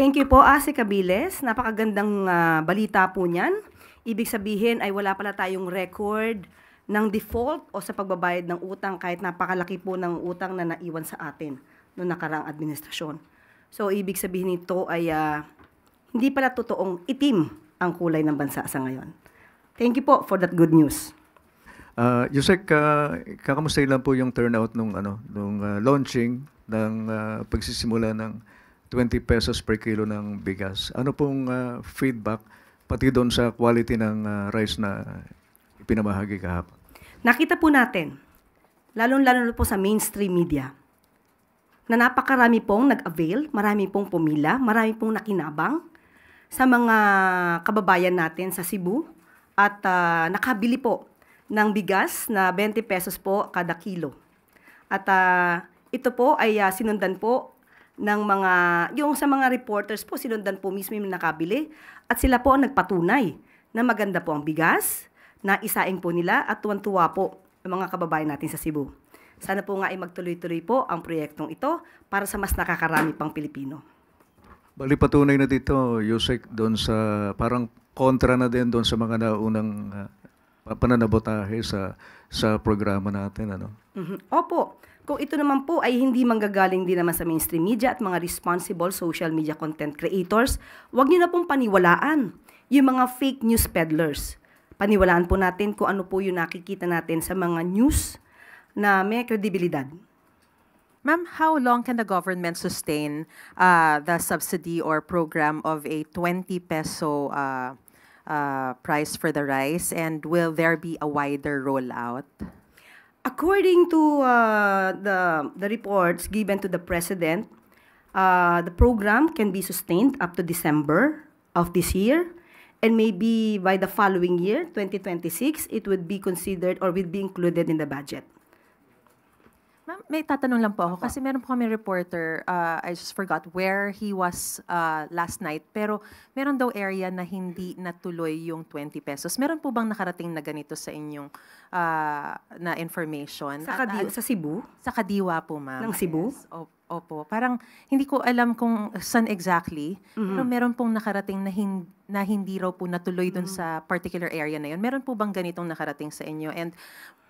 Thank you po, si Cabiles. Napakagandang balita po niyan. Ibig sabihin ay wala pala tayong record ng default o sa pagbabayad ng utang kahit napakalaki po ng utang na naiwan sa atin noong nakaraang administrasyon. So, ibig sabihin nito ay hindi pala totoong itim ang kulay ng bansa sa ngayon. Thank you po for that good news. Yusek, kakamusta lang po yung turnout nung launching ng pagsisimula ng 20 pesos per kilo ng bigas. Ano pong feedback pati doon sa quality ng rice na ipinamahagi kahapon? Nakita po natin, lalong-lalo po sa mainstream media, na napakarami pong nag-avail, marami pong pumila, marami pong nakinabang sa mga kababayan natin sa Cebu at nakabili po ng bigas na 20 pesos po kada kilo. At ito po ay sinundan po ng yung sa mga reporters po, sinundan po mismo yung nakabili at sila po ang nagpatunay na maganda po ang bigas, na isaing po nila at tuwan-tuwa po ang mga kababayan natin sa Cebu. Sana po nga ay magtuloy-tuloy po ang proyektong ito para sa mas nakakarami pang Pilipino. Bali patunay na dito, Yusek, doon sa parang kontra na din doon sa mga naunang pananabotahe sa programa natin, ano? Opo. Kung ito naman po ay hindi manggagaling din naman sa mainstream media at mga responsible social media content creators, huwag niyo na pong paniwalaan yung mga fake news peddlers. Paniwalaan po natin kung ano po yung nakikita natin sa mga news na may kredibilidad. Ma'am, how long can the government sustain the subsidy or program of a 20 peso price for the rice, and will there be a wider rollout? According to the reports given to the President, the program can be sustained up to December of this year, and maybe by the following year, 2026, it would be considered or will be included in the budget. Ma'am, may tatanong lang po ako kasi meron po kami reporter, I just forgot where he was last night, pero meron daw area na hindi natuloy yung 20 pesos. Meron po bang nakarating na ganito sa inyong na information? Sa Cebu? Sa Kadiwa po, ma'am. Ng Cebu? Yes. Opo. Parang hindi ko alam kung saan exactly, pero meron pong nakarating na hindi raw po natuloy dun sa particular area na yun. Meron po bang ganitong nakarating sa inyo? And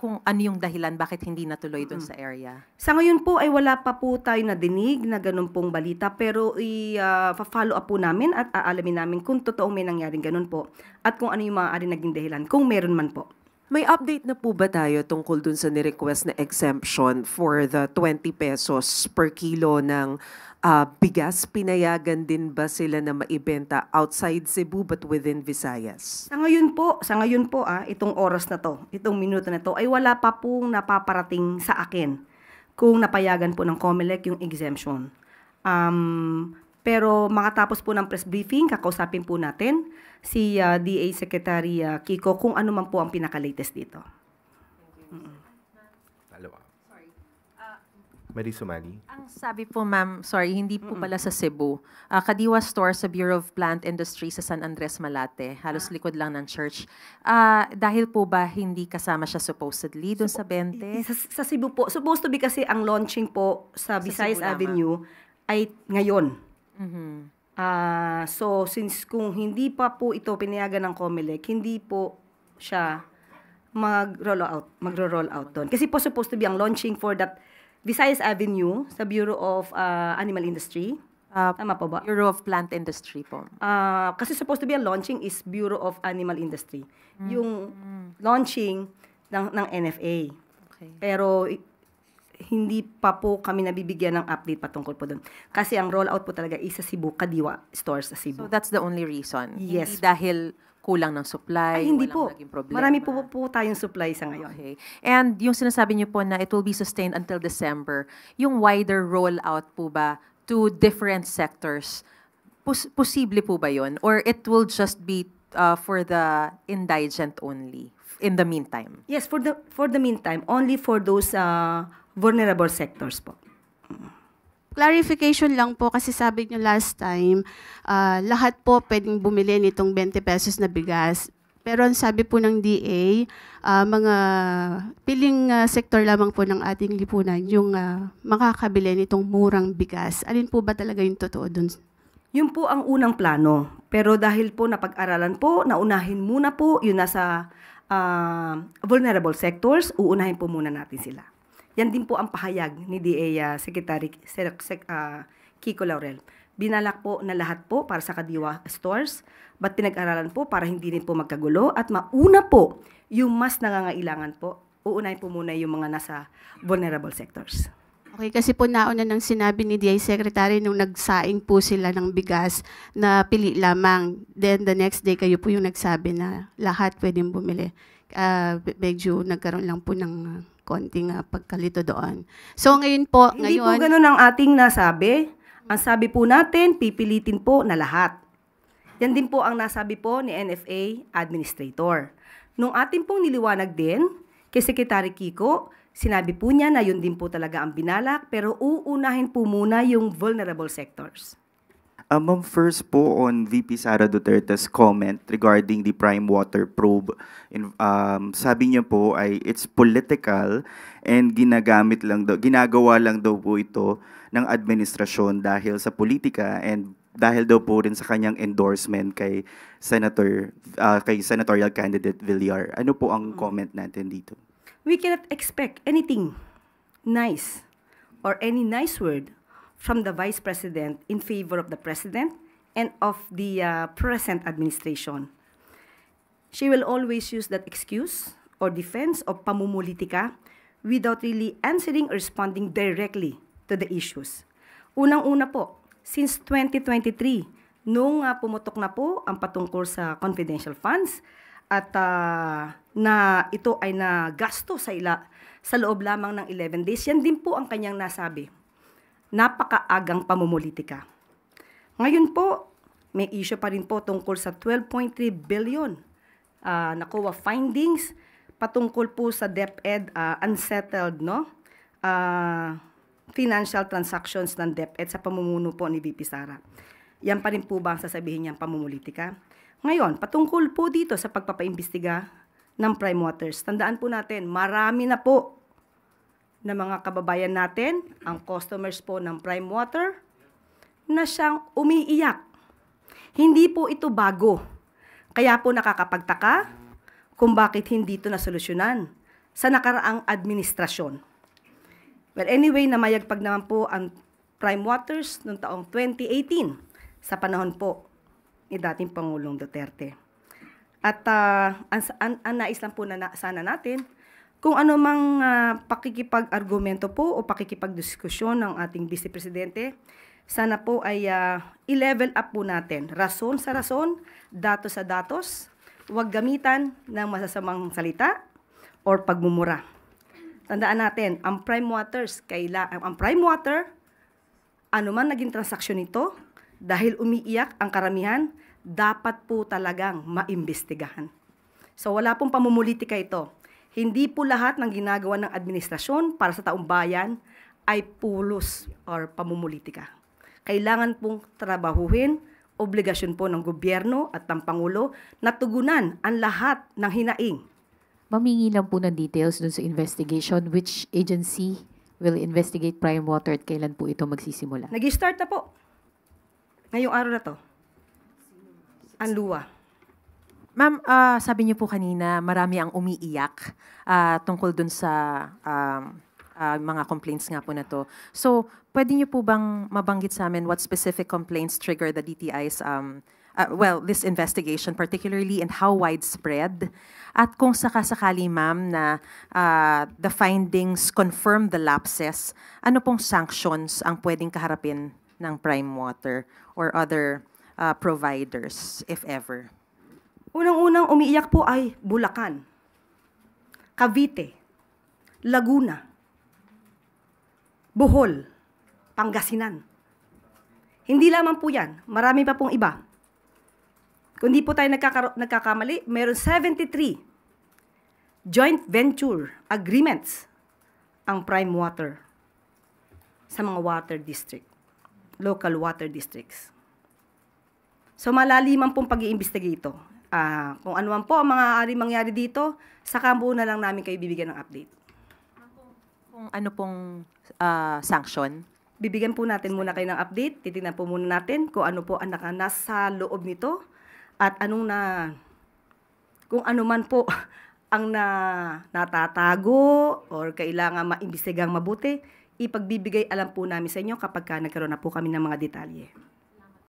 kung ano yung dahilan, bakit hindi natuloy dun sa area? Sa ngayon po ay wala pa po tayo nadinig na ganun pong balita, pero i-follow up po namin at aalamin namin kung totoong may nangyaring ganun po at kung ano yung maaari naging dahilan, kung meron man po. May update na po ba tayo tungkol dun sa ni-request na exemption for the 20 pesos per kilo ng bigas? Pinayagan din ba sila na maibenta outside Cebu but within Visayas? Sa ngayon po, itong oras na to, itong minuto na to, ay wala pa pong napaparating sa akin kung napayagan po ng COMELEC yung exemption. Pero makatapos po ng press briefing, kakausapin po natin si DA Secretary Kiko kung ano man po ang pinaka-latest dito. Marie Sumali. Ang sabi po, ma'am, sorry, hindi po pala sa Cebu. Kadiwa Store sa Bureau of Plant Industry sa San Andres, Malate. Halos likod lang ng church. Dahil po ba hindi kasama siya supposedly dun sa 20? Sa Cebu po, supposed to be kasi ang launching po sa Visayas Avenue ay ngayon. So, since kung hindi pa po ito pinayagan ng COMELEC, hindi po siya magro-roll out doon. Kasi po supposed to be ang launching for that Visayas Avenue sa Bureau of Animal Industry. Tama po ba? Bureau of Plant Industry po. Kasi supposed to be ang launching is Bureau of Animal Industry. Yung launching ng NFA. Okay. Pero hindi pa po kami nabibigyan ng update patungkol po doon. Kasi ang rollout po talaga is sa Cebu, Kadiwa Stores sa Cebu. So that's the only reason? Yes. Hindi dahil kulang ng supply, hindi po. walang naging problema? Marami po tayong supply sa ngayon. Okay. And yung sinasabi niyo po na it will be sustained until December, yung wider rollout po ba to different sectors, posible po ba yun? Or it will just be for the indigent only in the meantime? Yes, for the meantime, only for those vulnerable sectors po. Clarification lang po kasi sabi niyo last time, lahat po pwedeng bumili nitong 20 pesos na bigas. Pero ang sabi po ng DA, mga piling sektor lamang po ng ating lipunan yung makakabili nitong murang bigas. Alin po ba talaga yung totoo dun? Yun po ang unang plano. Pero dahil po napag-aralan po, naunahin muna po yung nasa vulnerable sectors, uunahin po muna natin sila. Yan din po ang pahayag ni DA Secretary Kiko Laurel. Binalak po na lahat po para sa Kadiwa stores, but pinag-aralan po para hindi rin po magkagulo at mauna po yung mas nangangailangan po. Uunahin po muna yung mga nasa vulnerable sectors. Okay, kasi po nauna nang sinabi ni DI Secretary nung nagsaing po sila ng bigas na pili lamang. Then the next day kayo po yung nagsabi na lahat pwedeng bumili. Medyo nagkaroon lang po ng konting pagkalito doon. So ngayon po, Hindi po ganun ang ating nasabi. Ang sabi po natin, pipilitin po na lahat. Yan din po ang nasabi po ni NFA Administrator. Nung ating pong niliwanag din kay Secretary Kiko, sinabi po niya na yun din po talaga ang binalak, pero uunahin po muna yung vulnerable sectors. Ma'am, first po on VP Sara Duterte's comment regarding the prime water probe. Sabi niya po ay it's political and ginagawa lang daw po ito ng administrasyon dahil sa politika and dahil daw po rin sa kanyang endorsement kay senatorial candidate Villar. Ano po ang comment natin dito? We cannot expect anything nice or any nice word from the Vice President in favor of the President and of the present administration. She will always use that excuse or defense of pamumulitika without really answering or responding directly to the issues. Unang-una po, since 2023, nung pumutok na po ang patungkol sa confidential funds at na ito ay nagasto sa loob lamang ng 11 days, yan din po ang kanyang nasabi. Napakaagang pamumulitika. Ngayon po, may issue pa rin po tungkol sa 12.3 billion nakuha findings patungkol po sa DepEd unsettled financial transactions ng DepEd sa pamumuno po ni VP Sara. Yan pa rin po ba ang sasabihin niyang pamumulitika? Ngayon, patungkol po dito sa pagpapaimbestiga ng Prime Waters, tandaan po natin, marami na po na mga kababayan natin, ang customers po ng Prime Water, na siyang umiiyak. Hindi po ito bago. Kaya po nakakapagtaka kung bakit hindi ito nasolusyonan sa nakaraang administrasyon. Well, anyway, namayagpag naman po ang Prime Waters noong taong 2018 sa panahon po ni dating Pangulong Duterte. At ang nais lang po sana natin, kung ano mang pakikipag-argumento po o pakikipag-diskusyon ng ating Vice Presidente, sana po ay i-level up po natin. Rason sa rason, datos sa datos, huwag gamitan ng masasamang salita or pagmumura. Tandaan natin, ang Prime Water, ano man naging transaksyon nito, dahil umiiyak ang karamihan, dapat po talagang maimbestigahan. So wala pong pamumulitika ito. Hindi po lahat ng ginagawa ng administrasyon para sa taong bayan ay pulos or pamumulitika. Kailangan pong trabahuhin, obligasyon po ng gobyerno at ng Pangulo na tugunan ang lahat ng hinaing. Mamingi lang po ng details dun sa investigation. Which agency will investigate Prime Water at kailan po ito magsisimula? Nag-start na po. Ngayong araw na to. Ang luwa. Ma'am, sabi niyo po kanina, marami ang umiiyak tungkol dun sa mga complaints nga po na to. So, pwede niyo po bang mabanggit sa amin what specific complaints trigger the DTI's, this investigation particularly, and how widespread? At kung sakasakali, ma'am, na the findings confirm the lapses, ano pong sanctions ang pwedeng kaharapin ng Prime Water or other providers, if ever? Unang-unang umiiyak po ay Bulacan, Cavite, Laguna, Bohol, Pangasinan. Hindi lamang po yan, marami pa pong iba. Kung di po tayo nagkakamali, meron 73 joint venture agreements ang Prime Water sa mga water district, local water districts. So malaliman pong pag-iimbestiga ito. Kung ano man po ang mga aring mangyari dito, saka po na lang namin kayo bibigyan ng update. Kung ano pong sanction? bibigyan po natin muna kayo ng update. Titingnan po muna natin kung ano po ang nasa loob nito at kung ano man po ang natatago or kailangan maimbestigang mabuti, ipagbibigay alam po namin sa inyo kapag nagkaroon na po kami ng mga detalye.